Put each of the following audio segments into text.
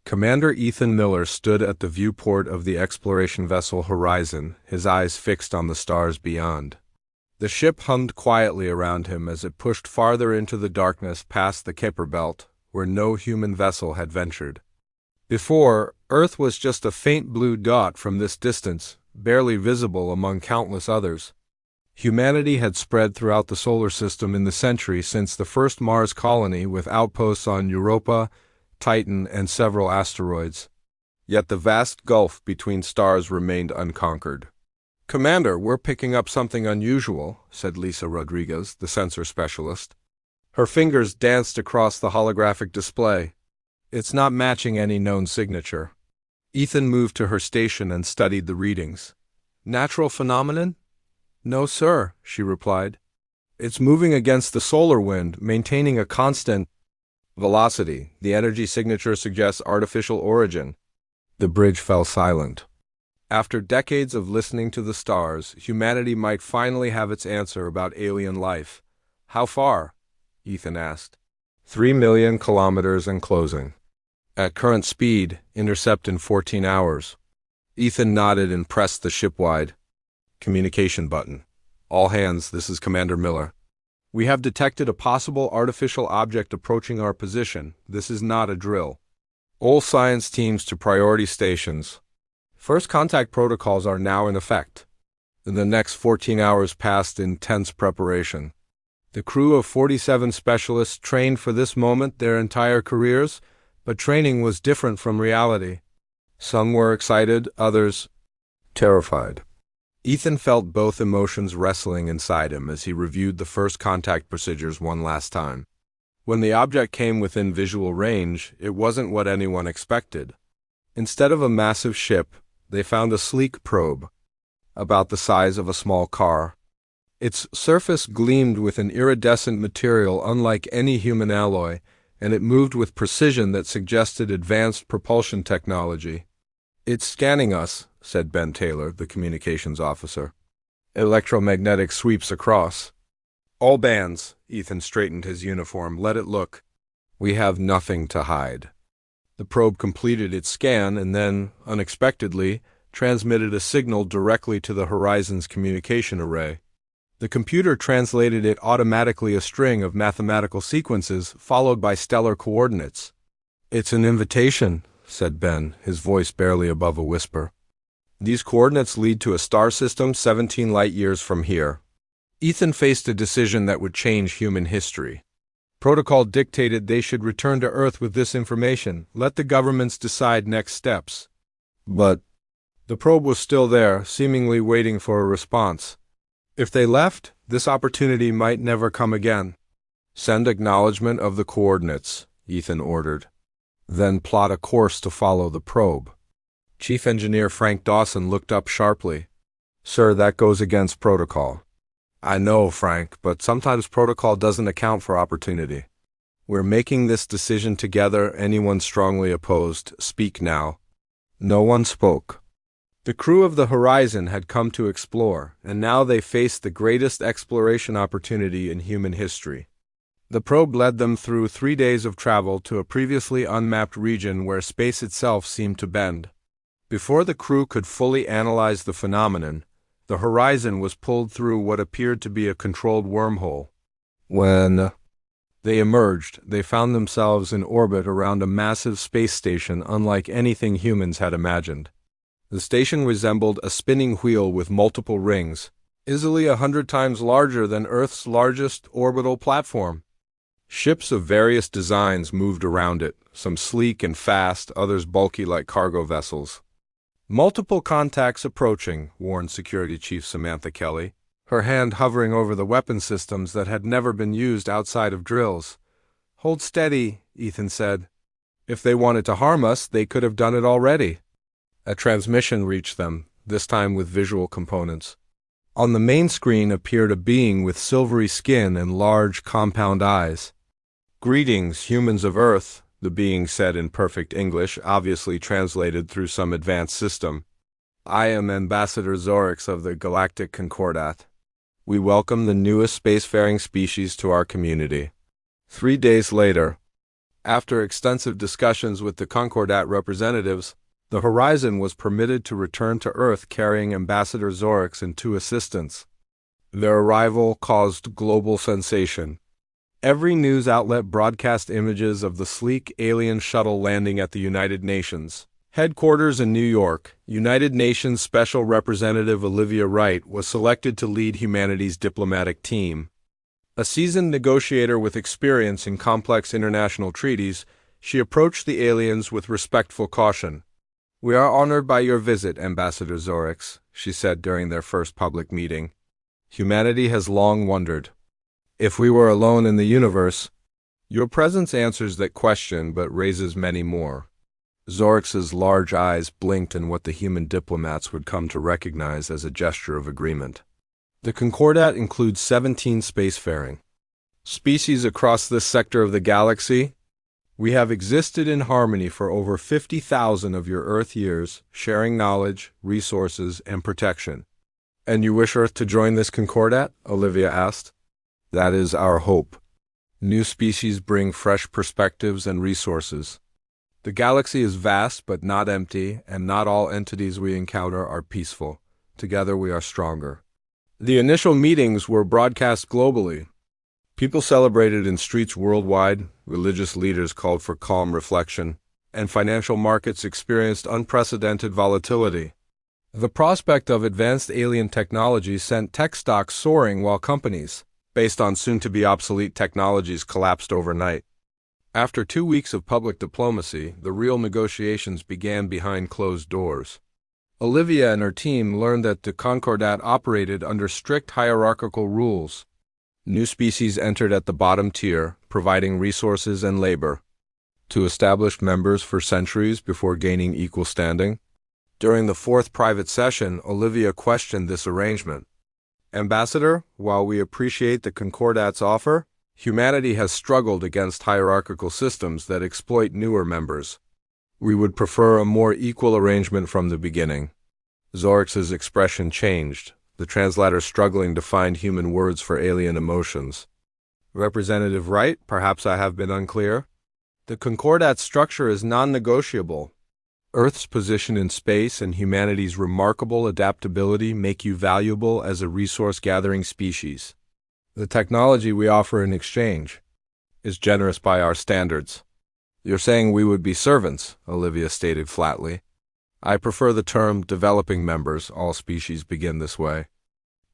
Commander Ethan Miller stood at the viewport of the exploration vessel Horizon, his eyes fixed on the stars beyond. The ship hummed quietly around him as it pushed farther into the darkness past the Kuiper Belt, where no human vessel had ventured. Before, Earth was just a faint blue dot from this distance, barely visible among countless others. Humanity had spread throughout the solar system in the century since the first Mars colony, with outposts on Europa, Titan, and several asteroids. Yet the vast gulf between stars remained unconquered. "Commander, we're picking up something unusual," said Lisa Rodriguez, the sensor specialist. Her fingers danced across the holographic display. "It's not matching any known signature." Ethan moved to her station and studied the readings. "Natural phenomenon?" "No, sir," she replied. "It's moving against the solar wind, maintaining a constant velocity. The energy signature suggests artificial origin." The bridge fell silent. After decades of listening to the stars, humanity might finally have its answer about alien life. "How far?" Ethan asked. 3 million kilometers and closing. At current speed, intercept in 14 hours. Ethan nodded and pressed the shipwide communication button. "All hands, this is Commander Miller. We have detected a possible artificial object approaching our position. This is not a drill. All science teams to priority stations. First contact protocols are now in effect." The next 14 hours passed in tense preparation. The crew of 47 specialists trained for this moment their entire careers, but training was different from reality. Some were excited, others terrified. Ethan felt both emotions wrestling inside him as he reviewed the first contact procedures one last time. When the object came within visual range, it wasn't what anyone expected. Instead of a massive ship, they found a sleek probe, about the size of a small car. Its surface gleamed with an iridescent material unlike any human alloy, and it moved with precision that suggested advanced propulsion technology. "It's scanning us," said Ben Taylor, the communications officer. "Electromagnetic sweeps across." "All bands," Ethan straightened his uniform, "let it look. We have nothing to hide." The probe completed its scan and then, unexpectedly, transmitted a signal directly to the Horizon's communication array. The computer translated it automatically, a string of mathematical sequences followed by stellar coordinates. "It's an invitation," said Ben, his voice barely above a whisper. "These coordinates lead to a star system 17 light-years from here." Ethan faced a decision that would change human history. Protocol dictated they should return to Earth with this information, let the governments decide next steps. But the probe was still there, seemingly waiting for a response. If they left, this opportunity might never come again. "Send acknowledgement of the coordinates," Ethan ordered. "Then plot a course to follow the probe." Chief Engineer Frank Dawson looked up sharply. "Sir, that goes against protocol." "I know, Frank, but sometimes protocol doesn't account for opportunity. We're making this decision together. Anyone strongly opposed, speak now." No one spoke. The crew of the Horizon had come to explore, and now they faced the greatest exploration opportunity in human history. The probe led them through 3 days of travel to a previously unmapped region where space itself seemed to bend. Before the crew could fully analyze the phenomenon, the Horizon was pulled through what appeared to be a controlled wormhole. When they emerged, they found themselves in orbit around a massive space station unlike anything humans had imagined. The station resembled a spinning wheel with multiple rings, easily 100 times larger than Earth's largest orbital platform. Ships of various designs moved around it, some sleek and fast, others bulky like cargo vessels. "Multiple contacts approaching," warned Security Chief Samantha Kelly, her hand hovering over the weapon systems that had never been used outside of drills. "Hold steady," Ethan said. "If they wanted to harm us, they could have done it already." A transmission reached them, this time with visual components. On the main screen appeared a being with silvery skin and large, compound eyes. "Greetings, humans of Earth," the being said in perfect English, obviously translated through some advanced system. "I am Ambassador Zorix of the Galactic Concordat. We welcome the newest spacefaring species to our community." 3 days later, After extensive discussions with the Concordat representatives, the Horizon was permitted to return to Earth carrying Ambassador Zorix and 2 assistants. Their arrival caused global sensation. Every news outlet broadcast images of the sleek alien shuttle landing at the United Nations headquarters in New York. United Nations Special Representative Olivia Wright was selected to lead humanity's diplomatic team. A seasoned negotiator with experience in complex international treaties, she approached the aliens with respectful caution. "We are honored by your visit, Ambassador Zorix," she said during their first public meeting. "Humanity has long wondered if we were alone in the universe. Your presence answers that question but raises many more." Zorix's large eyes blinked in what the human diplomats would come to recognize as a gesture of agreement. The Concordat includes 17 spacefaring species across this sector of the galaxy. We have existed in harmony for over 50,000 of your Earth years, sharing knowledge, resources, and protection. "And you wish Earth to join this Concordat?" Olivia asked. "That is our hope. New species bring fresh perspectives and resources. The galaxy is vast but not empty, and not all entities we encounter are peaceful. Together we are stronger." The initial meetings were broadcast globally. People celebrated in streets worldwide, religious leaders called for calm reflection, and financial markets experienced unprecedented volatility. The prospect of advanced alien technology sent tech stocks soaring while companies, based on soon-to-be obsolete technologies, collapsed overnight. After 2 weeks of public diplomacy, the real negotiations began behind closed doors. Olivia and her team learned that the Concordat operated under strict hierarchical rules. New species entered at the bottom tier, providing resources and labor to established members for centuries before gaining equal standing. During the 4th private session, Olivia questioned this arrangement. "Ambassador, while we appreciate the Concordat's offer, humanity has struggled against hierarchical systems that exploit newer members. We would prefer a more equal arrangement from the beginning." Zorix's expression changed, the translator struggling to find human words for alien emotions. "Representative Wright, perhaps I have been unclear. The Concordat structure is non-negotiable. Earth's position in space and humanity's remarkable adaptability make you valuable as a resource-gathering species. The technology we offer in exchange is generous by our standards." "You're saying we would be servants," Olivia stated flatly. "I prefer the term developing members. All species begin this way.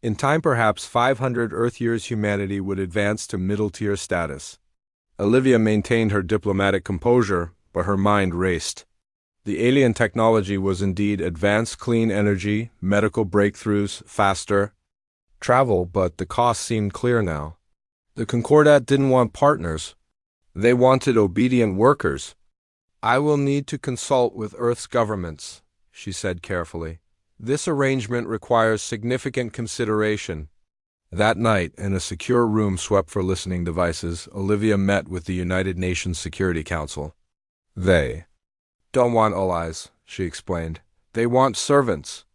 In time, perhaps 500 Earth years humanity would advance to middle-tier status." Olivia maintained her diplomatic composure, but her mind raced. The alien technology was indeed advanced clean energy, medical breakthroughs, faster travel, but the cost seemed clear now. The Concordat didn't want partners. They wanted obedient workers. "I will need to consult with Earth's governments," she said carefully. "This arrangement requires significant consideration." That night, in a secure room swept for listening devices, Olivia met with the United Nations Security Council. "They don't want allies," she explained. "They want servants.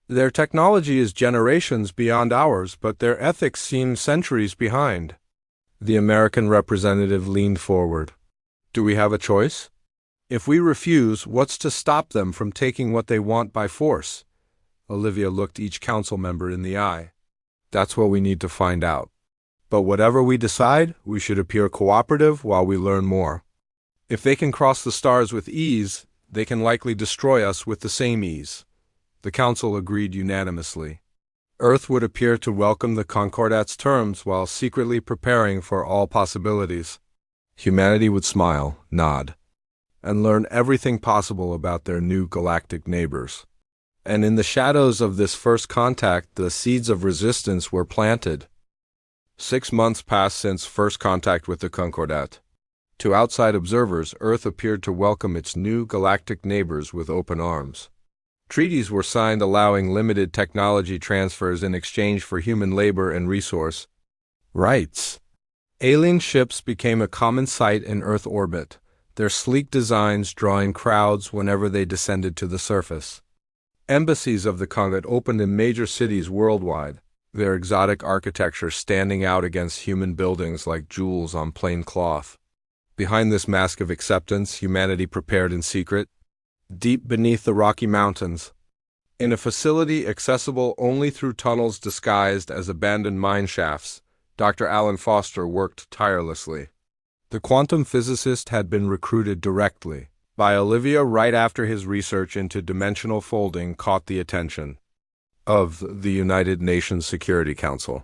Their technology is generations beyond ours, but their ethics seem centuries behind." The American representative leaned forward. "Do we have a choice? If we refuse, what's to stop them from taking what they want by force?" Olivia looked each council member in the eye. "That's what we need to find out. But whatever we decide, we should appear cooperative while we learn more. If they can cross the stars with ease, they can likely destroy us with the same ease." The council agreed unanimously. Earth would appear to welcome the Concordat's terms while secretly preparing for all possibilities. Humanity would smile, nod, and learn everything possible about their new galactic neighbors. And in the shadows of this first contact, the seeds of resistance were planted. 6 months passed since first contact with the Concordat. To outside observers, Earth appeared to welcome its new galactic neighbors with open arms. Treaties were signed allowing limited technology transfers in exchange for human labor and resource rights. Alien ships became a common sight in Earth orbit, their sleek designs drawing crowds whenever they descended to the surface. Embassies of the Concordat opened in major cities worldwide, their exotic architecture standing out against human buildings like jewels on plain cloth. Behind this mask of acceptance, humanity prepared in secret, deep beneath the Rocky Mountains, in a facility accessible only through tunnels disguised as abandoned mine shafts, Dr. Alan Foster worked tirelessly. The quantum physicist had been recruited directly by Olivia right after his research into dimensional folding caught the attention of the United Nations Security Council.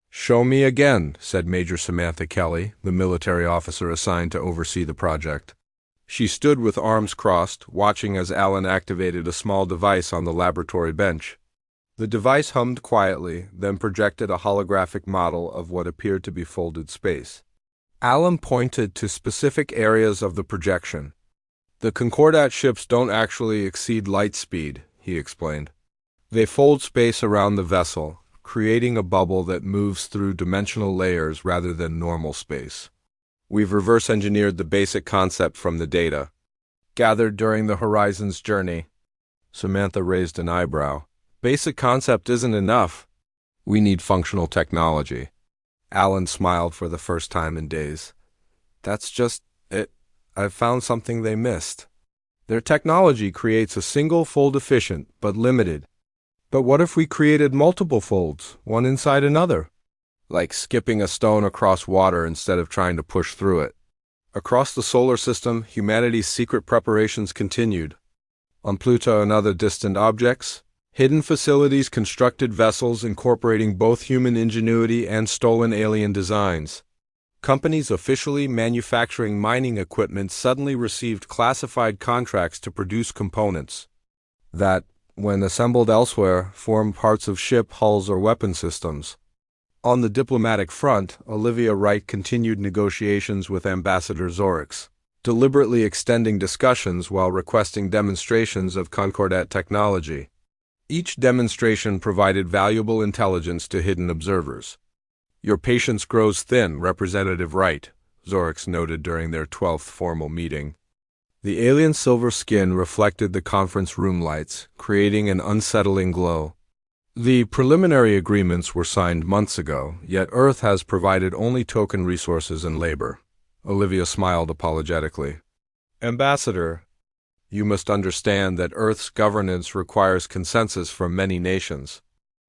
"Show me again," said Major Samantha Kelly, the military officer assigned to oversee the project. She stood with arms crossed, watching as Alan activated a small device on the laboratory bench. The device hummed quietly, then projected a holographic model of what appeared to be folded space. Alan pointed to specific areas of the projection. "The Concordat ships don't actually exceed light speed," he explained. "They fold space around the vessel, creating a bubble that moves through dimensional layers rather than normal space. We've reverse-engineered the basic concept from the data gathered during the Horizon's journey." Samantha raised an eyebrow. "Basic concept isn't enough. We need functional technology." Alan smiled for the first time in days. "That's just it. I've found something they missed. Their technology creates a single fold efficient, but limited. But what if we created multiple folds, one inside another? Like skipping a stone across water instead of trying to push through it." Across the solar system, humanity's secret preparations continued. On Pluto and other distant objects, hidden facilities constructed vessels incorporating both human ingenuity and stolen alien designs. Companies officially manufacturing mining equipment suddenly received classified contracts to produce components that, when assembled elsewhere, form parts of ship hulls or weapon systems. On the diplomatic front, Olivia Wright continued negotiations with Ambassador Zorix, deliberately extending discussions while requesting demonstrations of Concordat technology. Each demonstration provided valuable intelligence to hidden observers. "Your patience grows thin, Representative Wright," Zorix noted during their 12th formal meeting. The alien silver skin reflected the conference room lights, creating an unsettling glow. "The preliminary agreements were signed months ago, yet Earth has provided only token resources and labor." Olivia smiled apologetically. "Ambassador, you must understand that Earth's governance requires consensus from many nations.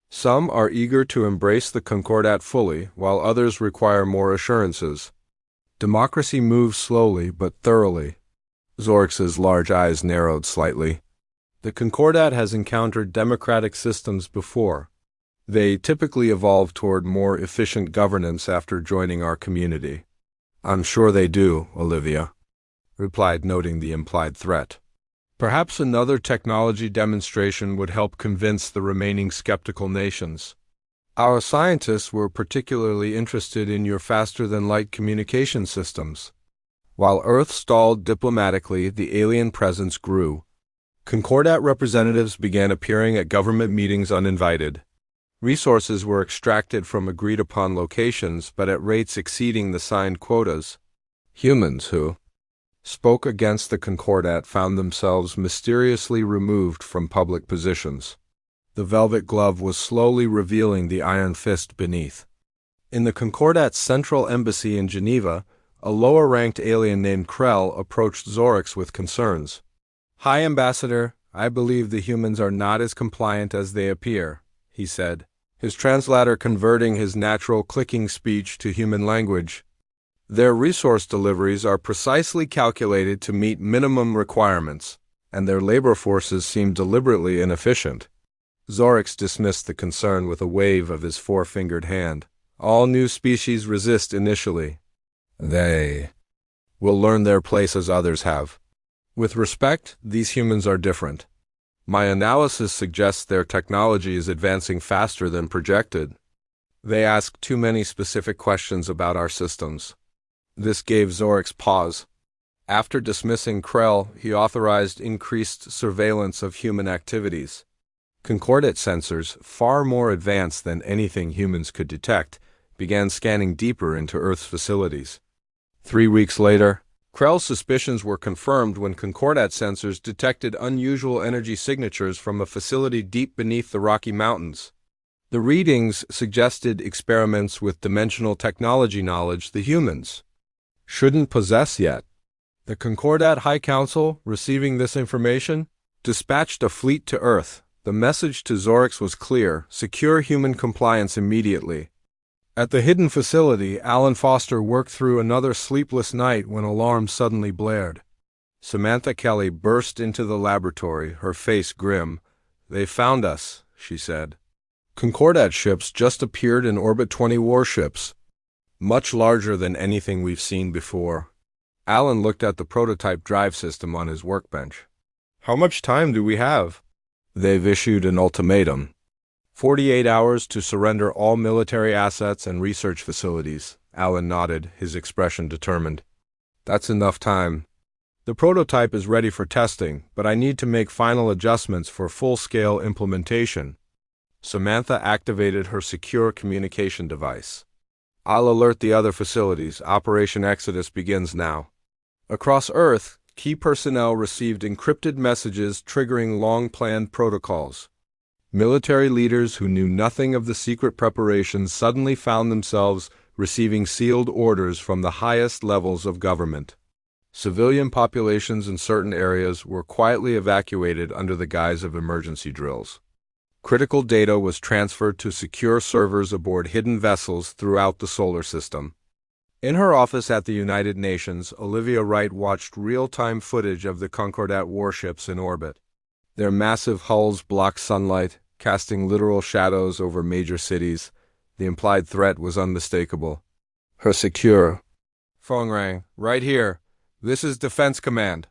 Some are eager to embrace the Concordat fully, while others require more assurances. Democracy moves slowly but thoroughly." Zorix's large eyes narrowed slightly. "The Concordat has encountered democratic systems before. They typically evolve toward more efficient governance after joining our community." "I'm sure they do," Olivia replied, noting the implied threat. "Perhaps another technology demonstration would help convince the remaining skeptical nations. Our scientists were particularly interested in your faster-than-light communication systems." While Earth stalled diplomatically, the alien presence grew. Concordat representatives began appearing at government meetings uninvited. Resources were extracted from agreed-upon locations, but at rates exceeding the signed quotas. Humans who spoke against the Concordat found themselves mysteriously removed from public positions. The velvet glove was slowly revealing the iron fist beneath. In the Concordat's central embassy in Geneva, a lower-ranked alien named Krell approached Zorix with concerns. "Hi, Ambassador. I believe the humans are not as compliant as they appear," he said, his translator converting his natural clicking speech to human language. "Their resource deliveries are precisely calculated to meet minimum requirements, and their labor forces seem deliberately inefficient." Zorix dismissed the concern with a wave of his four-fingered hand. "All new species resist initially. They will learn their place as others have. With respect, these humans are different. My analysis suggests their technology is advancing faster than projected. They ask too many specific questions about our systems." This gave Zorix pause. After dismissing Krell, he authorized increased surveillance of human activities. Concordat sensors, far more advanced than anything humans could detect, began scanning deeper into Earth's facilities. 3 weeks later, Krell's suspicions were confirmed when Concordat sensors detected unusual energy signatures from a facility deep beneath the Rocky Mountains. The readings suggested experiments with dimensional technology knowledge the humans Shouldn't possess yet. The Concordat High Council, receiving this information, dispatched a fleet to Earth. The message to Zorix was clear: secure human compliance immediately. At the hidden facility, Alan Foster worked through another sleepless night when alarms suddenly blared. Samantha Kelly burst into the laboratory, her face grim. "They found us," she said. "Concordat ships just appeared in orbit, 20 warships. Much larger than anything we've seen before." Alan looked at the prototype drive system on his workbench. "How much time do we have?" "They've issued an ultimatum. 48 hours to surrender all military assets and research facilities." Alan nodded, his expression determined. "That's enough time. The prototype is ready for testing, but I need to make final adjustments for full-scale implementation." Samantha activated her secure communication device. "I'll alert the other facilities. Operation Exodus begins now." Across Earth, key personnel received encrypted messages triggering long-planned protocols. Military leaders who knew nothing of the secret preparations suddenly found themselves receiving sealed orders from the highest levels of government. Civilian populations in certain areas were quietly evacuated under the guise of emergency drills. Critical data was transferred to secure servers aboard hidden vessels throughout the solar system. In her office at the United Nations, Olivia Wright watched real-time footage of the Concordat warships in orbit. Their massive hulls blocked sunlight, casting literal shadows over major cities. The implied threat was unmistakable. Her secure phone rang. "Right here. This is Defense Command.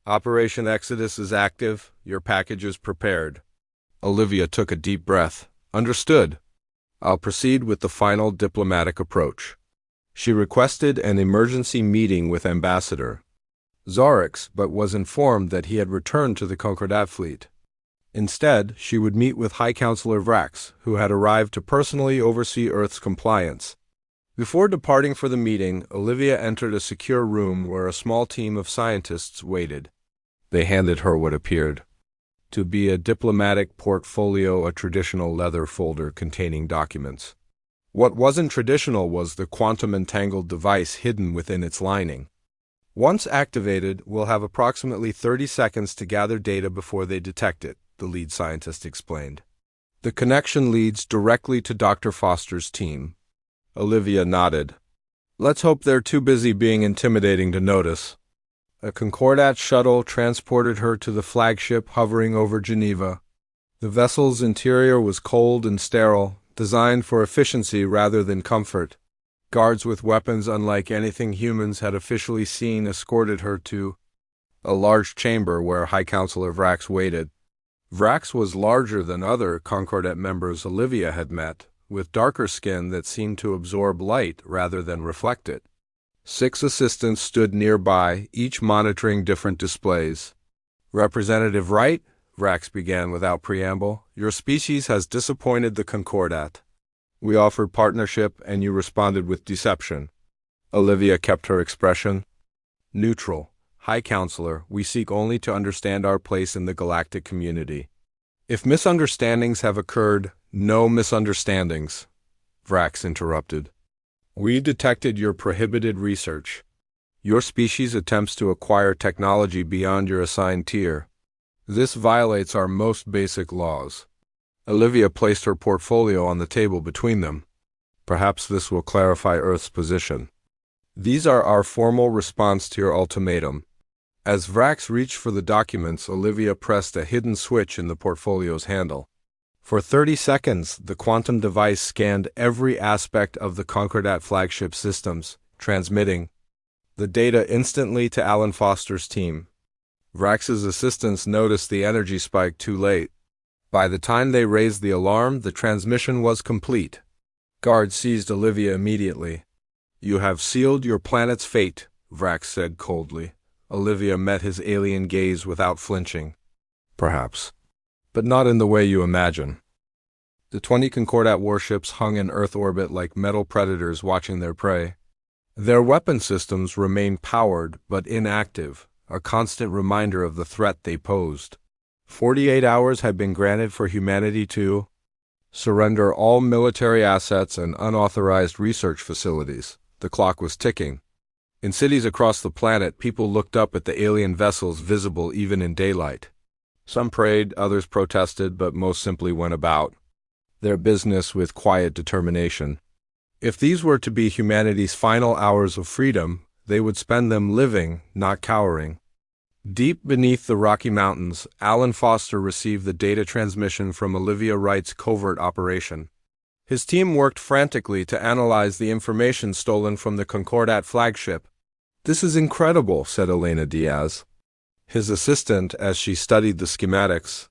Operation Exodus is active. Your package is prepared." Olivia took a deep breath. "Understood. I'll proceed with the final diplomatic approach." She requested an emergency meeting with Ambassador Zorix, but was informed that he had returned to the Concordat fleet. Instead, she would meet with High Counselor Vrax, who had arrived to personally oversee Earth's compliance. Before departing for the meeting, Olivia entered a secure room where a small team of scientists waited. They handed her what appeared to be a diplomatic portfolio, a traditional leather folder containing documents. What wasn't traditional was the quantum-entangled device hidden within its lining. "Once activated, we'll have approximately 30 seconds to gather data before they detect it," the lead scientist explained. "The connection leads directly to Dr. Foster's team." Olivia nodded. "Let's hope they're too busy being intimidating to notice." A Concordat shuttle transported her to the flagship hovering over Geneva. The vessel's interior was cold and sterile, designed for efficiency rather than comfort. Guards with weapons unlike anything humans had officially seen escorted her to a large chamber where High Counselor Vrax waited. Vrax was larger than other Concordat members Olivia had met, with darker skin that seemed to absorb light rather than reflect it. 6 assistants stood nearby, each monitoring different displays. "Representative Wright," Vrax began without preamble, "your species has disappointed the Concordat. We offered partnership and you responded with deception." Olivia kept her expression neutral. "High Counselor, we seek only to understand our place in the galactic community. If misunderstandings have occurred, no misunderstandings," Vrax interrupted. "We detected your prohibited research. Your species attempts to acquire technology beyond your assigned tier. This violates our most basic laws." Olivia placed her portfolio on the table between them. "Perhaps this will clarify Earth's position. These are our formal response to your ultimatum." As Vrax reached for the documents, Olivia pressed a hidden switch in the portfolio's handle. For 30 seconds, the quantum device scanned every aspect of the Concordat flagship systems, transmitting the data instantly to Alan Foster's team. Vrax's assistants noticed the energy spike too late. By the time they raised the alarm, the transmission was complete. Guards seized Olivia immediately. "You have sealed your planet's fate," Vrax said coldly. Olivia met his alien gaze without flinching. "Perhaps. But not in the way you imagine." The 20 Concordat warships hung in Earth orbit like metal predators watching their prey. Their weapon systems remained powered but inactive, a constant reminder of the threat they posed. 48 hours had been granted for humanity to surrender all military assets and unauthorized research facilities. The clock was ticking. In cities across the planet, people looked up at the alien vessels visible even in daylight. Some prayed, others protested, but most simply went about their business with quiet determination. If these were to be humanity's final hours of freedom, they would spend them living, not cowering. Deep beneath the Rocky Mountains, Alan Foster received the data transmission from Olivia Wright's covert operation. His team worked frantically to analyze the information stolen from the Concordat flagship. "This is incredible," said Elena Diaz, his assistant, as she studied the schematics.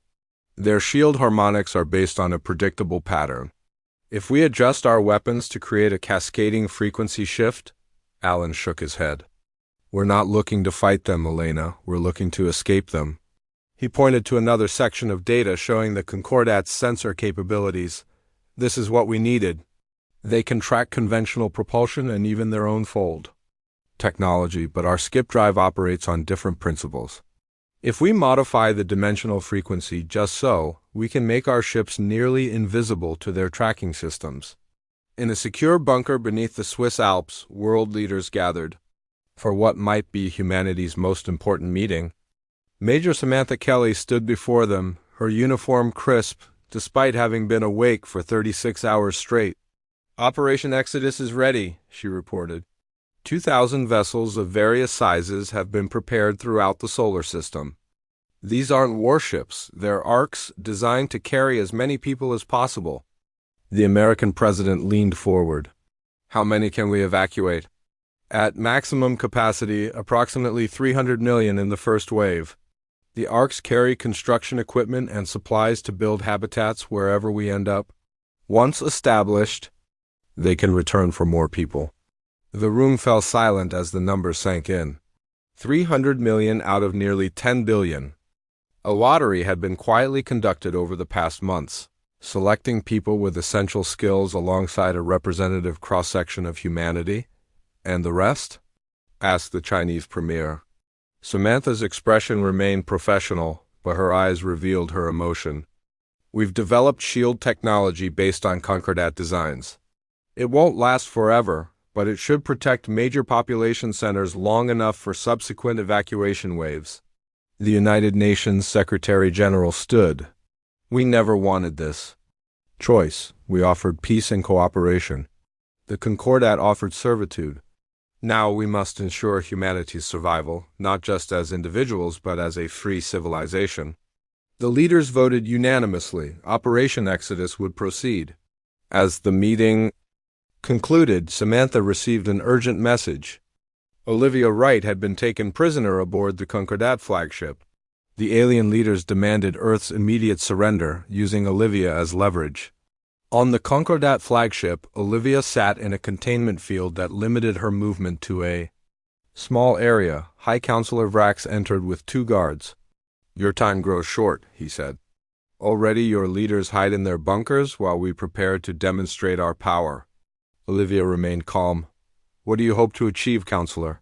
"Their shield harmonics are based on a predictable pattern. If we adjust our weapons to create a cascading frequency shift..." Alan shook his head. "We're not looking to fight them, Elena. We're looking to escape them." He pointed to another section of data showing the Concordat's sensor capabilities. "This is what we needed. They can track conventional propulsion and even their own fold technology, but our skip drive operates on different principles. If we modify the dimensional frequency just so, we can make our ships nearly invisible to their tracking systems." In a secure bunker beneath the Swiss Alps, world leaders gathered for what might be humanity's most important meeting. Major Samantha Kelly stood before them, her uniform crisp, despite having been awake for 36 hours straight. "Operation Exodus is ready," she reported. 2,000 vessels of various sizes have been prepared throughout the solar system. These aren't warships, they're arcs designed to carry as many people as possible. The American president leaned forward. "How many can we evacuate?" "At maximum capacity, approximately 300 million in the first wave. The arcs carry construction equipment and supplies to build habitats wherever we end up. Once established, they can return for more people." The room fell silent as the numbers sank in. 300 million out of nearly 10 billion. A lottery had been quietly conducted over the past months, selecting people with essential skills alongside a representative cross-section of humanity. "And the rest?" asked the Chinese premier. Samantha's expression remained professional, but her eyes revealed her emotion. "We've developed shield technology based on Concordat designs. It won't last forever, but it should protect major population centers long enough for subsequent evacuation waves." The United Nations Secretary-General stood. "We never wanted this choice. We offered peace and cooperation. The Concordat offered servitude. Now we must ensure humanity's survival, not just as individuals but as a free civilization." The leaders voted unanimously. Operation Exodus would proceed. As the meeting concluded, Samantha received an urgent message. Olivia Wright had been taken prisoner aboard the Concordat flagship. The alien leaders demanded Earth's immediate surrender, using Olivia as leverage. On the Concordat flagship, Olivia sat in a containment field that limited her movement to a small area. High Counselor Vrax entered with 2 guards. "Your time grows short," he said. "Already your leaders hide in their bunkers while we prepare to demonstrate our power." Olivia remained calm. "What do you hope to achieve, Counselor?"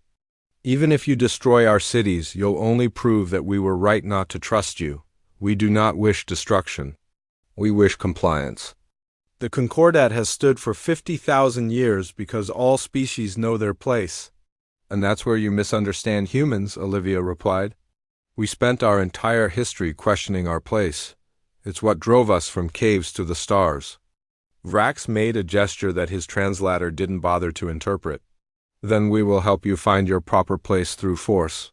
"Even if you destroy our cities, you'll only prove that we were right not to trust you. We do not wish destruction. We wish compliance. The Concordat has stood for 50,000 years because all species know their place." "And that's where you misunderstand humans," Olivia replied. "We spent our entire history questioning our place. It's what drove us from caves to the stars." Vrax made a gesture that his translator didn't bother to interpret. "Then we will help you find your proper place through force."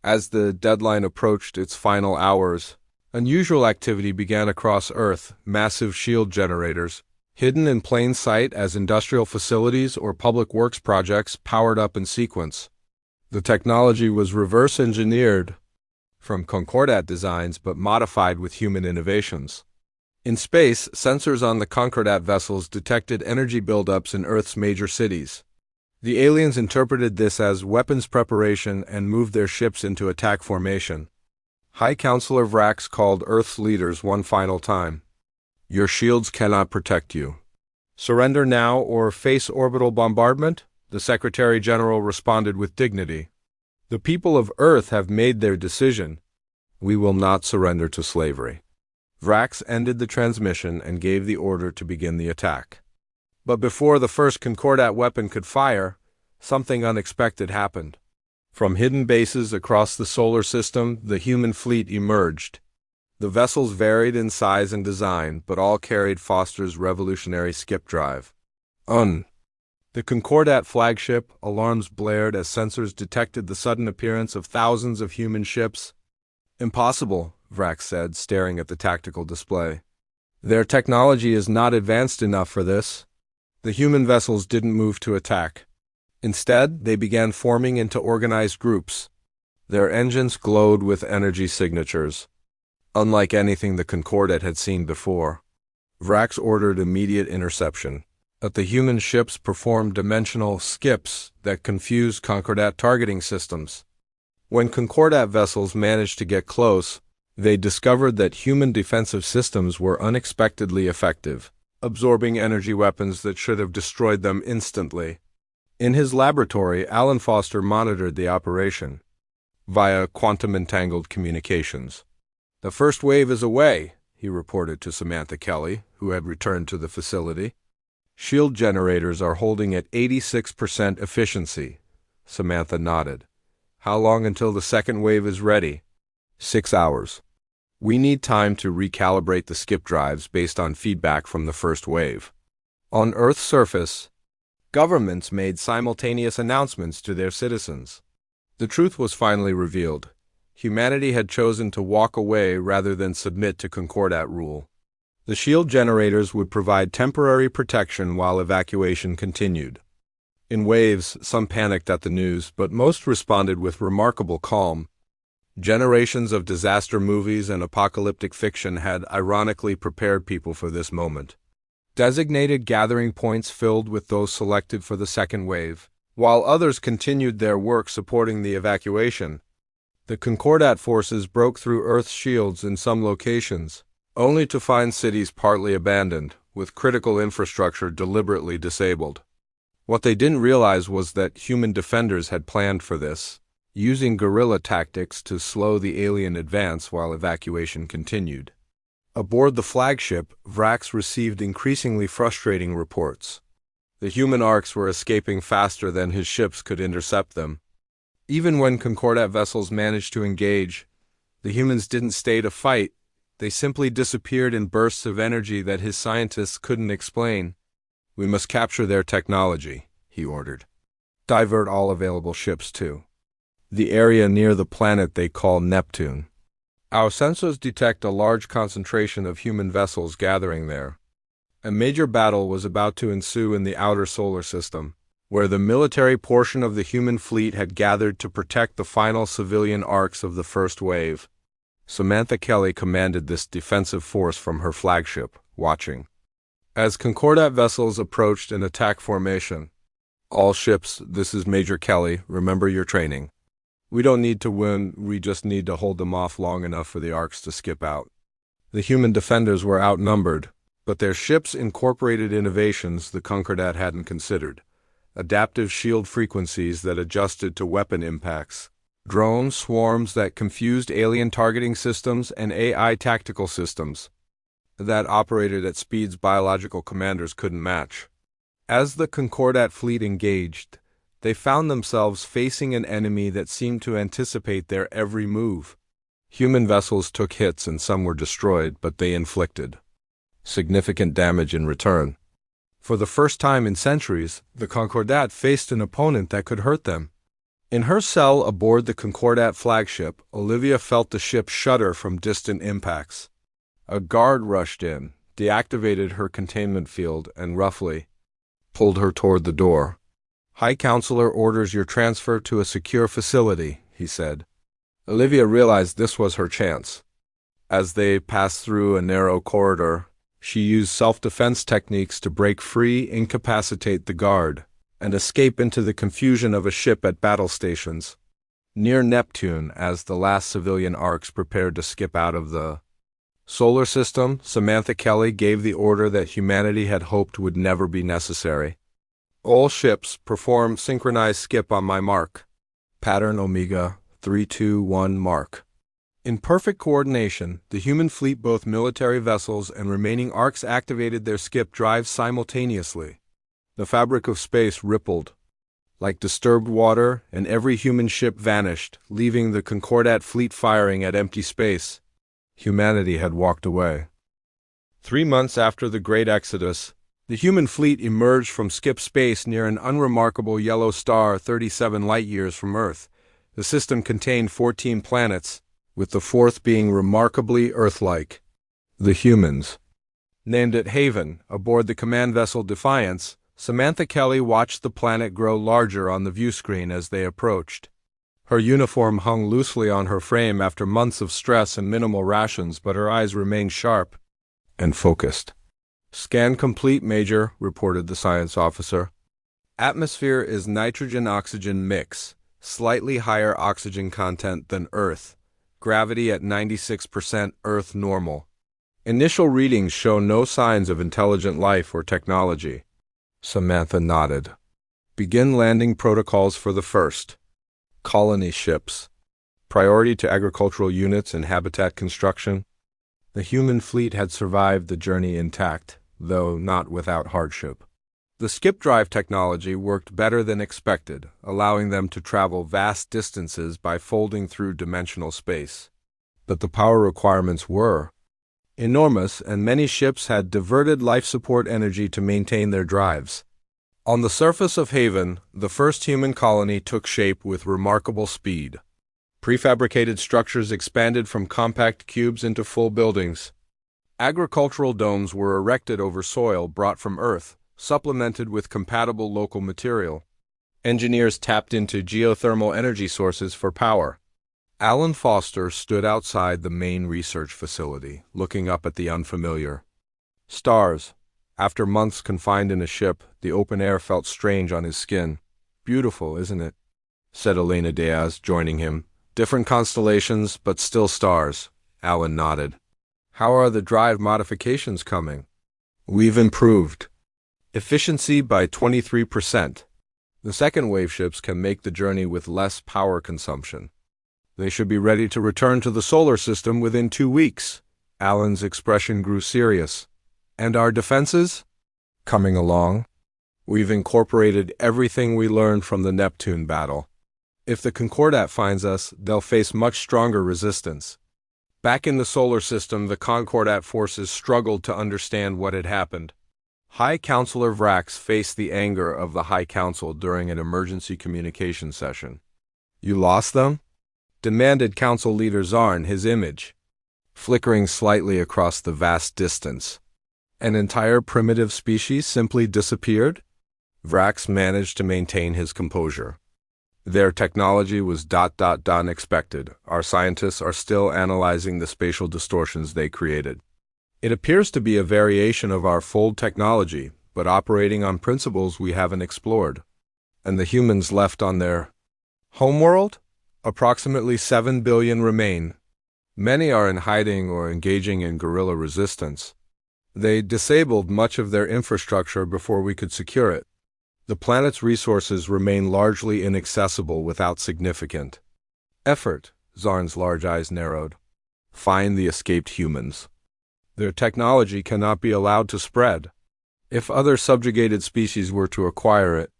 As the deadline approached its final hours, unusual activity began across Earth. Massive shield generators, hidden in plain sight as industrial facilities or public works projects, powered up in sequence. The technology was reverse-engineered from Concordat designs but modified with human innovations. In space, sensors on the Concordat vessels detected energy buildups in Earth's major cities. The aliens interpreted this as weapons preparation and moved their ships into attack formation. High Counselor Vrax called Earth's leaders one final time. "Your shields cannot protect you. Surrender now or face orbital bombardment," the Secretary-General responded with dignity. "The people of Earth have made their decision. We will not surrender to slavery." Vrax ended the transmission and gave the order to begin the attack. But before the first Concordat weapon could fire, something unexpected happened. From hidden bases across the solar system, the human fleet emerged. The vessels varied in size and design, but all carried Foster's revolutionary skip drive. The Concordat flagship, alarms blared as sensors detected the sudden appearance of thousands of human ships. Impossible, Vrax said, staring at the tactical display. Their technology is not advanced enough for this. The human vessels didn't move to attack. Instead, they began forming into organized groups. Their engines glowed with energy signatures, unlike anything the Concordat had seen before. Vrax ordered immediate interception. But the human ships performed dimensional skips that confused Concordat targeting systems. When Concordat vessels managed to get close, they discovered that human defensive systems were unexpectedly effective, absorbing energy weapons that should have destroyed them instantly. In his laboratory, Alan Foster monitored the operation via quantum-entangled communications. "The first wave is away," he reported to Samantha Kelly, who had returned to the facility. "Shield generators are holding at 86% efficiency." Samantha nodded. "How long until the second wave is ready?" 6 hours. "We need time to recalibrate the skip drives based on feedback from the first wave." On Earth's surface, governments made simultaneous announcements to their citizens. The truth was finally revealed. Humanity had chosen to walk away rather than submit to Concordat rule. The shield generators would provide temporary protection while evacuation continued. In waves, some panicked at the news, but most responded with remarkable calm. Generations of disaster movies and apocalyptic fiction had ironically prepared people for this moment. Designated gathering points filled with those selected for the second wave, while others continued their work supporting the evacuation. The Concordat forces broke through Earth's shields in some locations, only to find cities partly abandoned, with critical infrastructure deliberately disabled. What they didn't realize was that human defenders had planned for this, using guerrilla tactics to slow the alien advance while evacuation continued. Aboard the flagship, Vrax received increasingly frustrating reports. The human arcs were escaping faster than his ships could intercept them. Even when Concordat vessels managed to engage, the humans didn't stay to fight. They simply disappeared in bursts of energy that his scientists couldn't explain. "We must capture their technology," he ordered. "Divert all available ships, too. The area near the planet they call Neptune. Our sensors detect a large concentration of human vessels gathering there." A major battle was about to ensue in the outer solar system, where the military portion of the human fleet had gathered to protect the final civilian arcs of the first wave. Samantha Kelly commanded this defensive force from her flagship, watching. As Concordat vessels approached in attack formation, "All ships, this is Major Kelly, remember your training. We don't need to win, we just need to hold them off long enough for the arcs to skip out." The human defenders were outnumbered, but their ships incorporated innovations the Concordat hadn't considered. Adaptive shield frequencies that adjusted to weapon impacts, drone swarms that confused alien targeting systems, and AI tactical systems that operated at speeds biological commanders couldn't match. As the Concordat fleet engaged, they found themselves facing an enemy that seemed to anticipate their every move. Human vessels took hits and some were destroyed, but they inflicted significant damage in return. For the first time in centuries, the Concordat faced an opponent that could hurt them. In her cell aboard the Concordat flagship, Olivia felt the ship shudder from distant impacts. A guard rushed in, deactivated her containment field, and roughly pulled her toward the door. "High Counselor orders your transfer to a secure facility," he said. Olivia realized this was her chance. As they passed through a narrow corridor, she used self-defense techniques to break free, incapacitate the guard, and escape into the confusion of a ship at battle stations. Near Neptune, as the last civilian arcs prepared to skip out of the solar system, Samantha Kelly gave the order that humanity had hoped would never be necessary. "All ships perform synchronized skip on my mark. Pattern Omega 321 mark." In perfect coordination, the human fleet, both military vessels and remaining arcs, activated their skip drives simultaneously. The fabric of space rippled. like disturbed water, and every human ship vanished, leaving the Concordat fleet firing at empty space. Humanity had walked away. 3 months after the Great Exodus, the human fleet emerged from skip space near an unremarkable yellow star 37 light-years from Earth. The system contained 14 planets, with the fourth being remarkably Earth-like. The humans. Named it Haven, aboard the command vessel Defiance, Samantha Kelly watched the planet grow larger on the viewscreen as they approached. Her uniform hung loosely on her frame after months of stress and minimal rations, but her eyes remained sharp and focused. "Scan complete, Major," reported the science officer. "Atmosphere is nitrogen-oxygen mix, slightly higher oxygen content than Earth. Gravity at 96% Earth normal. Initial readings show no signs of intelligent life or technology." Samantha nodded. "Begin landing protocols for the first. Colony ships. Priority to agricultural units and habitat construction." The human fleet had survived the journey intact, though not without hardship. The skip drive technology worked better than expected, allowing them to travel vast distances by folding through dimensional space. But the power requirements were enormous, and many ships had diverted life support energy to maintain their drives. On the surface of Haven, the first human colony took shape with remarkable speed. Prefabricated structures expanded from compact cubes into full buildings. Agricultural domes were erected over soil brought from Earth, supplemented with compatible local material. Engineers tapped into geothermal energy sources for power. Alan Foster stood outside the main research facility, looking up at the unfamiliar. Stars. After months confined in a ship, the open air felt strange on his skin. "Beautiful, isn't it?" said Elena Diaz, joining him. "Different constellations, but still stars." Alan nodded. "How are the drive modifications coming?" "We've improved efficiency by 23%. The second wave ships can make the journey with less power consumption. They should be ready to return to the solar system within 2 weeks." Alan's expression grew serious. "And our defenses?" "Coming along. We've incorporated everything we learned from the Neptune battle. If the Concordat finds us, they'll face much stronger resistance." Back in the solar system, the Concordat forces struggled to understand what had happened. High Counselor Vrax faced the anger of the High Council during an emergency communication session. "You lost them?" demanded Council Leader Zarn, his image flickering slightly across the vast distance. "An entire primitive species simply disappeared?" Vrax managed to maintain his composure. "Their technology was unexpected. Our scientists are still analyzing the spatial distortions they created. It appears to be a variation of our fold technology, but operating on principles we haven't explored." "And the humans left on their homeworld?" "Approximately 7 billion remain. Many are in hiding or engaging in guerrilla resistance. They disabled much of their infrastructure before we could secure it. The planet's resources remain largely inaccessible without significant effort." Zarn's large eyes narrowed. "Find the escaped humans. Their technology cannot be allowed to spread. If other subjugated species were to acquire it."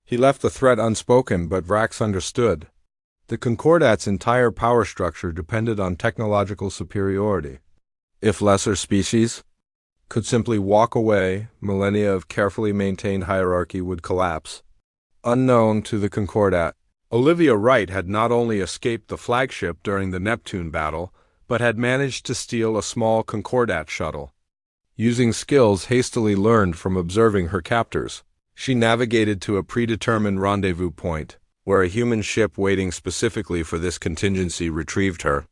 He left the threat unspoken, but Vrax understood. The Concordat's entire power structure depended on technological superiority. If lesser species could simply walk away, millennia of carefully maintained hierarchy would collapse. Unknown to the Concordat, Olivia Wright had not only escaped the flagship during the Neptune battle, but had managed to steal a small Concordat shuttle. Using skills hastily learned from observing her captors, she navigated to a predetermined rendezvous point, where a human ship waiting specifically for this contingency retrieved her.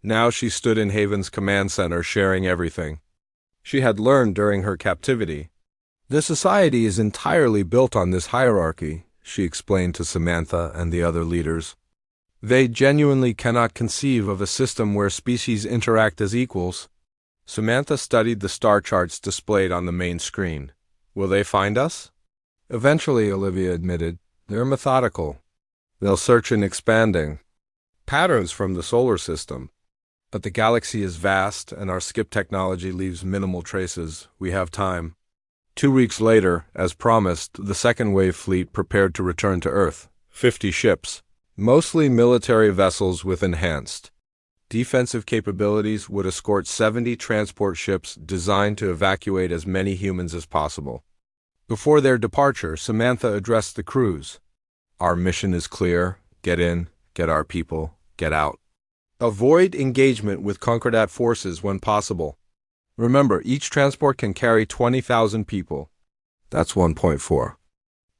Now she stood in Haven's command center, sharing everything she had learned during her captivity. "The society is entirely built on this hierarchy," she explained to Samantha and the other leaders. "They genuinely cannot conceive of a system where species interact as equals." Samantha studied the star charts displayed on the main screen. "Will they find us?" "Eventually," Olivia admitted. "They're methodical. They'll search in expanding patterns from the solar system. But the galaxy is vast, and our skip technology leaves minimal traces. We have time." 2 weeks later, as promised, the second wave fleet prepared to return to Earth. 50 ships, mostly military vessels with enhanced defensive capabilities, would escort 70 transport ships designed to evacuate as many humans as possible. Before their departure, Samantha addressed the crews. "Our mission is clear. Get in, get our people, get out. Avoid engagement with Concordat forces when possible. Remember, each transport can carry 20,000 people. That's 1.4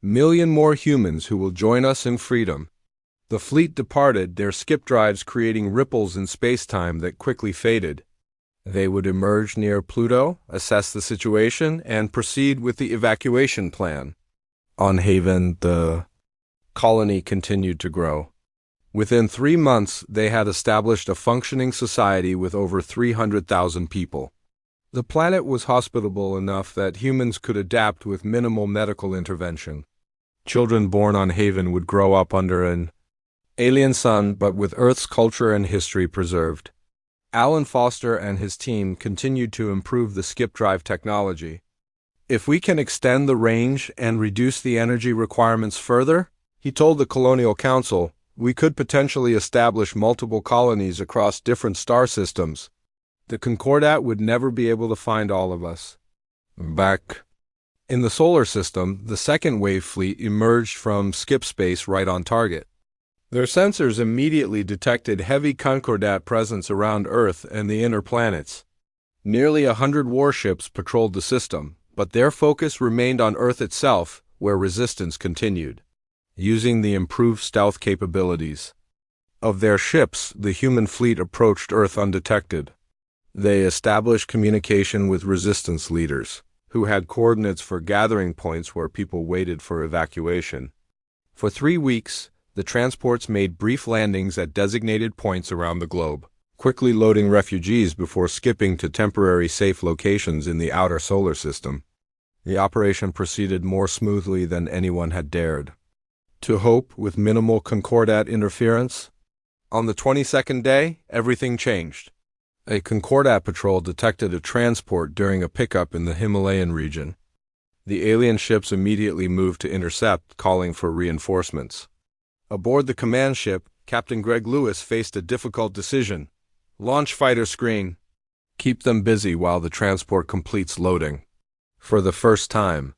million more humans who will join us in freedom." The fleet departed, their skip drives creating ripples in space-time that quickly faded. They would emerge near Pluto, assess the situation, and proceed with the evacuation plan. On Haven, the colony continued to grow. Within 3 months, they had established a functioning society with over 300,000 people. The planet was hospitable enough that humans could adapt with minimal medical intervention. Children born on Haven would grow up under an alien sun, but with Earth's culture and history preserved. Alan Foster and his team continued to improve the skip drive technology. "If we can extend the range and reduce the energy requirements further," he told the Colonial Council, "we could potentially establish multiple colonies across different star systems. The Concordat would never be able to find all of us." Back in the solar system, the second wave fleet emerged from skip space right on target. Their sensors immediately detected heavy Concordat presence around Earth and the inner planets. Nearly 100 warships patrolled the system, but their focus remained on Earth itself, where resistance continued. Using the improved stealth capabilities of their ships, the human fleet approached Earth undetected. They established communication with resistance leaders, who had coordinates for gathering points where people waited for evacuation. For 3 weeks, the transports made brief landings at designated points around the globe, quickly loading refugees before skipping to temporary safe locations in the outer solar system. The operation proceeded more smoothly than anyone had dared to hope, with minimal Concordat interference. On the 22nd day, everything changed. A Concordat patrol detected a transport during a pickup in the Himalayan region. The alien ships immediately moved to intercept, calling for reinforcements. Aboard the command ship, Captain Greg Lewis faced a difficult decision. Launch fighter screen. Keep them busy while the transport completes loading. For the first time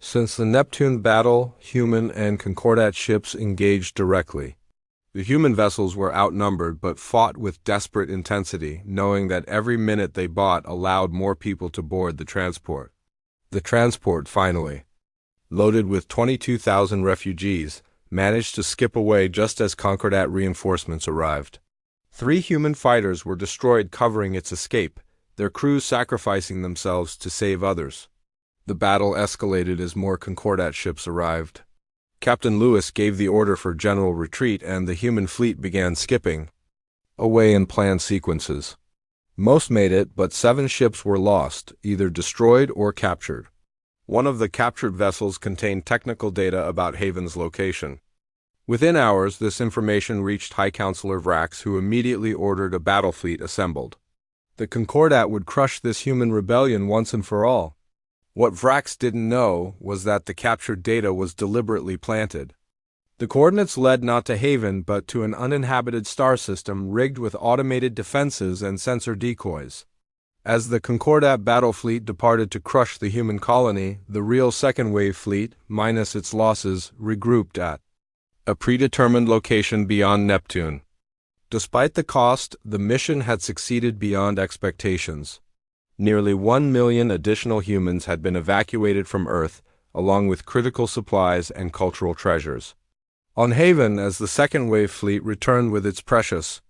since the Neptune battle, human and Concordat ships engaged directly. The human vessels were outnumbered but fought with desperate intensity, knowing that every minute they bought allowed more people to board the transport. The transport, finally, loaded with 22,000 refugees, managed to skip away just as Concordat reinforcements arrived. 3 human fighters were destroyed covering its escape, their crews sacrificing themselves to save others. The battle escalated as more Concordat ships arrived. Captain Lewis gave the order for general retreat, and the human fleet began skipping away in planned sequences. Most made it, but 7 ships were lost, either destroyed or captured. One of the captured vessels contained technical data about Haven's location. Within hours, this information reached High Counselor Vrax, who immediately ordered a battle fleet assembled. The Concordat would crush this human rebellion once and for all. What Vrax didn't know was that the captured data was deliberately planted. The coordinates led not to Haven but to an uninhabited star system rigged with automated defenses and sensor decoys. As the Concordat battle fleet departed to crush the human colony, the real second wave fleet, minus its losses, regrouped at a predetermined location beyond Neptune. Despite the cost, the mission had succeeded beyond expectations. Nearly 1 million additional humans had been evacuated from Earth, along with critical supplies and cultural treasures. On Haven, as the second wave fleet returned with its precious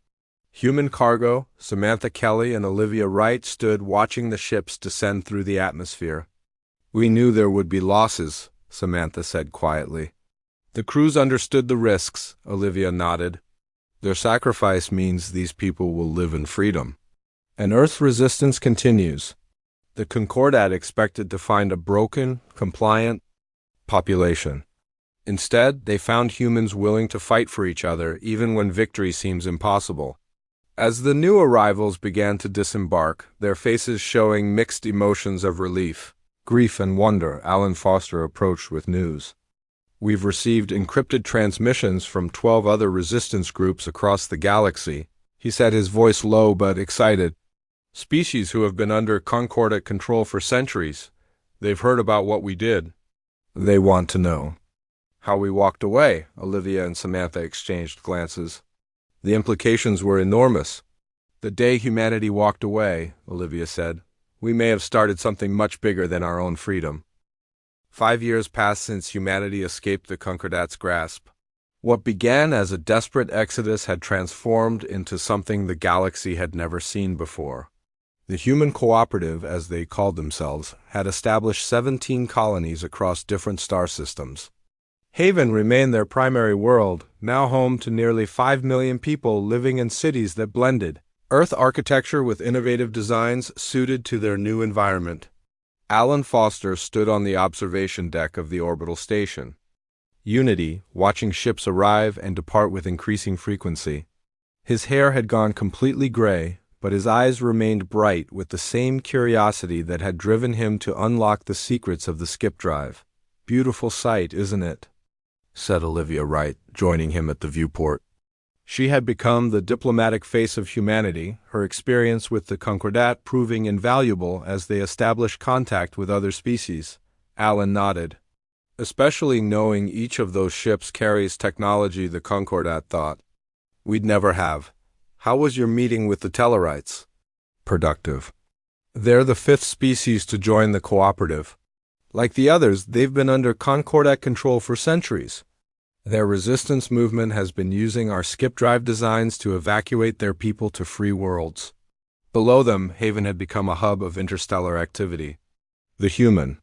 human cargo, Samantha Kelly and Olivia Wright stood watching the ships descend through the atmosphere. "We knew there would be losses," Samantha said quietly. "The crews understood the risks," Olivia nodded. "Their sacrifice means these people will live in freedom. And Earth's resistance continues." The Concordat expected to find a broken, compliant population. Instead, they found humans willing to fight for each other, even when victory seems impossible. As the new arrivals began to disembark, their faces showing mixed emotions of relief. Grief and wonder, Alan Foster approached with news. We've received encrypted transmissions from 12 other resistance groups across the galaxy, he said, his voice low but excited. Species who have been under Concordat control for centuries. They've heard about what we did. They want to know how we walked away. Olivia and Samantha exchanged glances. The implications were enormous. The day humanity walked away, Olivia said, we may have started something much bigger than our own freedom. 5 years passed since humanity escaped the Concordat's grasp. What began as a desperate exodus had transformed into something the galaxy had never seen before. The Human Cooperative, as they called themselves, had established 17 colonies across different star systems. Haven remained their primary world, now home to nearly 5 million people living in cities that blended Earth architecture with innovative designs suited to their new environment. Alan Foster stood on the observation deck of the orbital station. Unity, watching ships arrive and depart with increasing frequency. His hair had gone completely gray, but his eyes remained bright with the same curiosity that had driven him to unlock the secrets of the skip drive. Beautiful sight, isn't it? Said Olivia Wright, joining him at the viewport. She had become the diplomatic face of humanity, her experience with the Concordat proving invaluable as they established contact with other species. Alan nodded. Especially knowing each of those ships carries technology the Concordat thought we'd never have. How was your meeting with the Tellarites? Productive. They're the 5th species to join the cooperative. Like the others, they've been under Concordat control for centuries. Their resistance movement has been using our skip drive designs to evacuate their people to free worlds. Below them, Haven had become a hub of interstellar activity. The human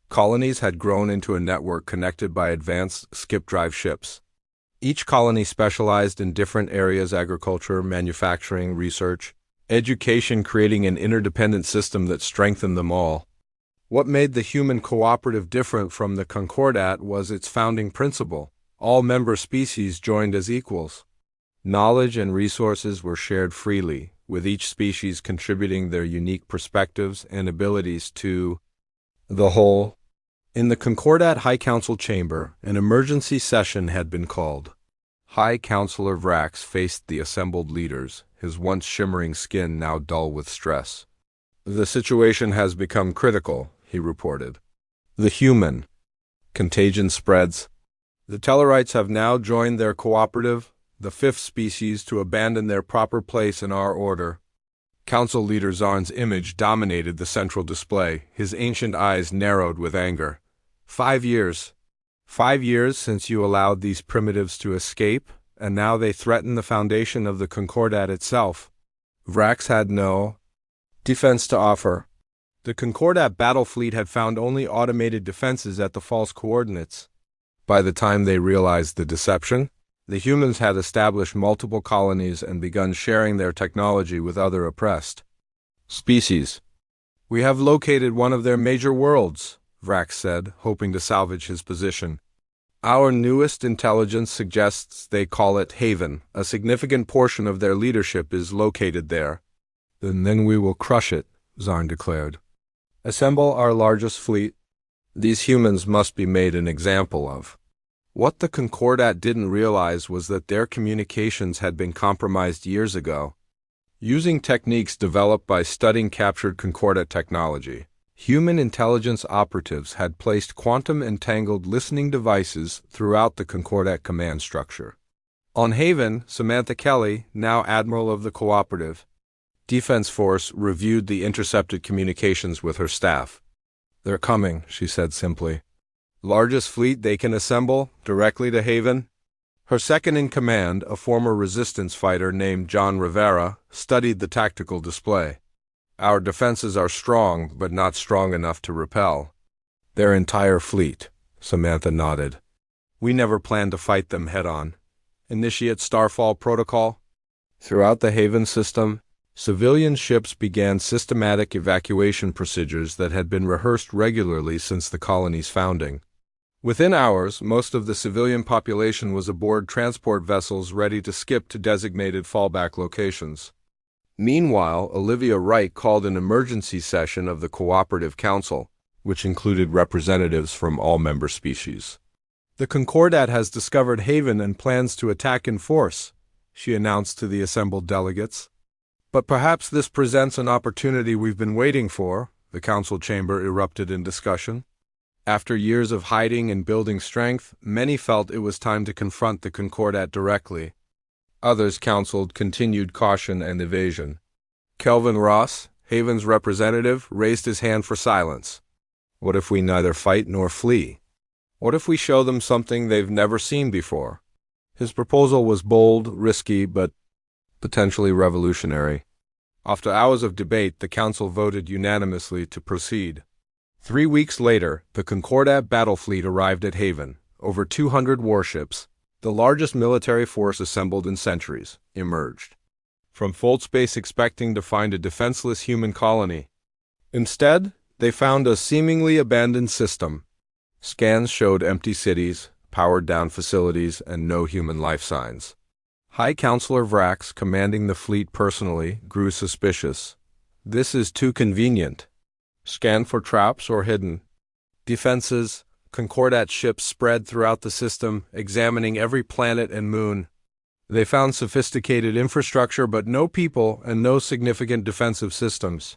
colonies had grown into a network connected by advanced skip drive ships. Each colony specialized in different areas: agriculture, manufacturing, research, education, creating an interdependent system that strengthened them all. What made the Human Cooperative different from the Concordat was its founding principle. All member species joined as equals. Knowledge and resources were shared freely, with each species contributing their unique perspectives and abilities to the whole. In the Concordat High Council chamber, an emergency session had been called. High Counselor Vrax faced the assembled leaders, his once shimmering skin now dull with stress. The situation has become critical, he reported. The human contagion spreads. The Tellarites have now joined their cooperative, the 5th species to abandon their proper place in our order. Council Leader Zarn's image dominated the central display, his ancient eyes narrowed with anger. 5 years. 5 years since you allowed these primitives to escape, and now they threaten the foundation of the Concordat itself. Vrax had no defense to offer. The Concordat battle fleet had found only automated defenses at the false coordinates. By the time they realized the deception, the humans had established multiple colonies and begun sharing their technology with other oppressed species. We have located one of their major worlds, Vrax said, hoping to salvage his position. Our newest intelligence suggests they call it Haven. A significant portion of their leadership is located there. Then we will crush it, Zarn declared. Assemble our largest fleet. These humans must be made an example of. What the Concordat didn't realize was that their communications had been compromised years ago. Using techniques developed by studying captured Concordat technology, human intelligence operatives had placed quantum-entangled listening devices throughout the Concordat command structure. On Haven, Samantha Kelly, now Admiral of the Cooperative Defense Force, reviewed the intercepted communications with her staff. They're coming, she said simply. Largest fleet they can assemble, directly to Haven? Her second-in-command, a former resistance fighter named John Rivera, studied the tactical display. Our defenses are strong, but not strong enough to repel. Their entire fleet, Samantha nodded. We never planned to fight them head-on. Initiate Starfall Protocol. Throughout the Haven system, civilian ships began systematic evacuation procedures that had been rehearsed regularly since the colony's founding. Within hours, most of the civilian population was aboard transport vessels ready to skip to designated fallback locations. Meanwhile, Olivia Wright called an emergency session of the Cooperative Council. which included representatives from all member species. "The Concordat has discovered Haven and plans to attack in force," she announced to the assembled delegates. "But perhaps this presents an opportunity we've been waiting for," the council chamber erupted in discussion. After years of hiding and building strength, many felt it was time to confront the Concordat directly. Others counseled continued caution and evasion. Kelvin Ross, Haven's representative, raised his hand for silence. "What if we neither fight nor flee? What if we show them something they've never seen before?" His proposal was bold, risky, but potentially revolutionary. After hours of debate, the council voted unanimously to proceed. 3 weeks later, the Concordat battle fleet arrived at Haven. Over 200 warships, the largest military force assembled in centuries, emerged from Fold Space expecting to find a defenseless human colony. Instead, they found a seemingly abandoned system. Scans showed empty cities, powered-down facilities, and no human life signs. High Counselor Vrax, commanding the fleet personally, grew suspicious. "This is too convenient. Scan for traps or hidden defenses." Concordat ships spread throughout the system, examining every planet and moon. They found sophisticated infrastructure but no people and no significant defensive systems.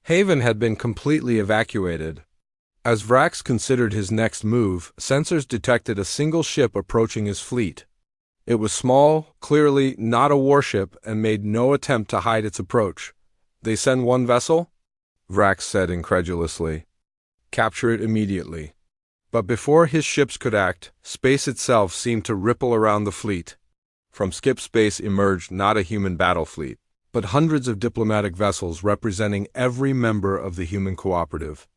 Haven had been completely evacuated. As Vrax considered his next move, sensors detected a single ship approaching his fleet. It was small, clearly not a warship, and made no attempt to hide its approach. "They send one vessel?" Vrax said incredulously. "Capture it immediately." But before his ships could act, space itself seemed to ripple around the fleet. From skip space emerged not a human battle fleet, but hundreds of diplomatic vessels representing every member of the human cooperative.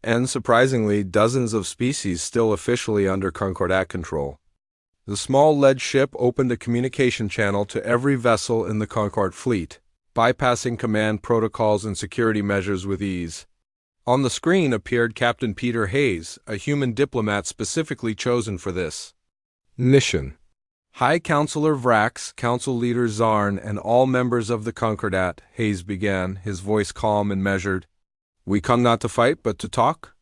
And surprisingly, dozens of species still officially under Concordat control. The small lead ship opened a communication channel to every vessel in the Concord fleet, bypassing command protocols and security measures with ease. On the screen appeared Captain Peter Hayes, a human diplomat specifically chosen for this mission. "High Counselor Vrax, Council Leader Zarn, and all members of the Concordat," Hayes began, his voice calm and measured. "We come not to fight, but to talk.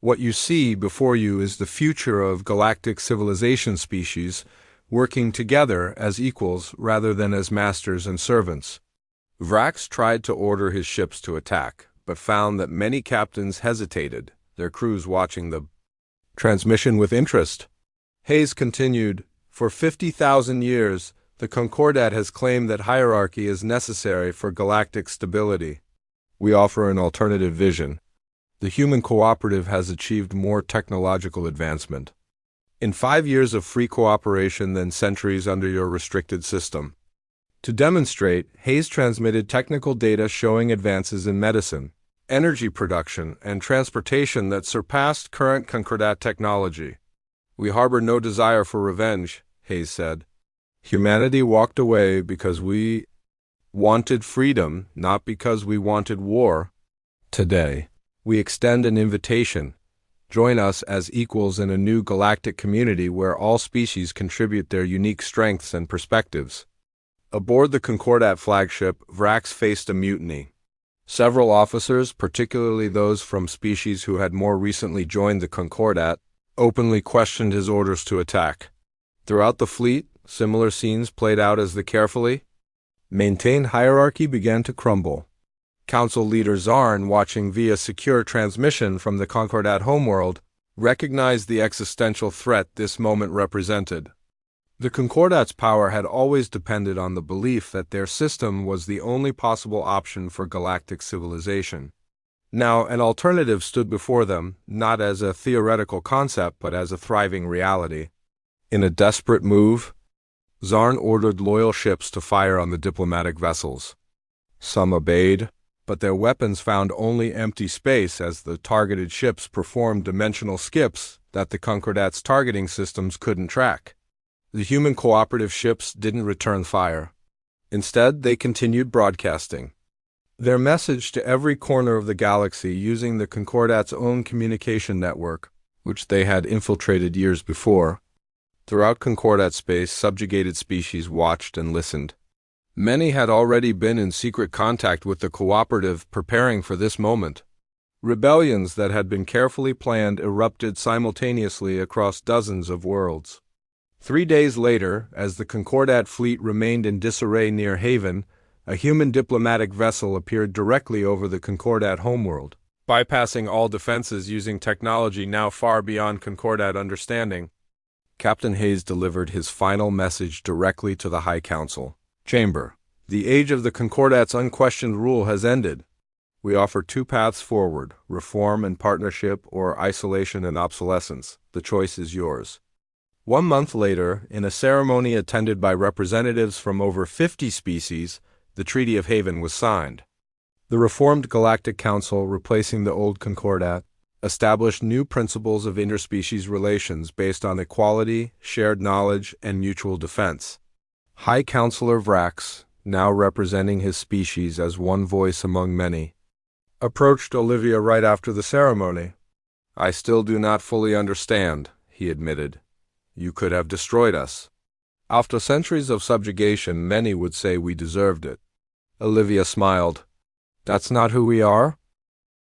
What you see before you is the future of galactic civilization species working together as equals rather than as masters and servants." Vrax tried to order his ships to attack, but found that many captains hesitated, their crews watching the transmission with interest. Hayes continued, "For 50,000 years, the Concordat has claimed that hierarchy is necessary for galactic stability. We offer an alternative vision. The human cooperative has achieved more technological advancement. In 5 years of free cooperation than centuries under your restricted system." To demonstrate, Hayes transmitted technical data showing advances in medicine, energy production, and transportation that surpassed current Concordat technology. "We harbor no desire for revenge," Hayes said. "Humanity walked away because we wanted freedom, not because we wanted war. Today, we extend an invitation. Join us as equals in a new galactic community where all species contribute their unique strengths and perspectives." Aboard the Concordat flagship, Vrax faced a mutiny. Several officers, particularly those from species who had more recently joined the Concordat, openly questioned his orders to attack. Throughout the fleet, similar scenes played out as the carefully maintained hierarchy began to crumble. Council Leader Zarn, watching via secure transmission from the Concordat homeworld, recognized the existential threat this moment represented. The Concordat's power had always depended on the belief that their system was the only possible option for galactic civilization. Now, an alternative stood before them, not as a theoretical concept, but as a thriving reality. In a desperate move, Zarn ordered loyal ships to fire on the diplomatic vessels. Some obeyed, but their weapons found only empty space as the targeted ships performed dimensional skips that the Concordat's targeting systems couldn't track. The human cooperative ships didn't return fire. Instead, they continued broadcasting their message to every corner of the galaxy using the Concordat's own communication network, which they had infiltrated years before. Throughout Concordat space, subjugated species watched and listened. Many had already been in secret contact with the cooperative, preparing for this moment. Rebellions that had been carefully planned erupted simultaneously across dozens of worlds. 3 days later, as the Concordat fleet remained in disarray near Haven, a human diplomatic vessel appeared directly over the Concordat homeworld, bypassing all defenses using technology now far beyond Concordat understanding. Captain Hayes delivered his final message directly to the High Council. Chamber, the age of the Concordat's unquestioned rule has ended. We offer 2 paths forward, reform and partnership or isolation and obsolescence. The choice is yours. 1 month later, in a ceremony attended by representatives from over 50 species, the Treaty of Haven was signed. The reformed Galactic Council, replacing the old Concordat, established new principles of interspecies relations based on equality, shared knowledge, and mutual defense. High Counselor Vrax, now representing his species as one voice among many, approached Olivia right after the ceremony. "I still do not fully understand," he admitted. "You could have destroyed us. After centuries of subjugation, many would say we deserved it." Olivia smiled. "That's not who we are.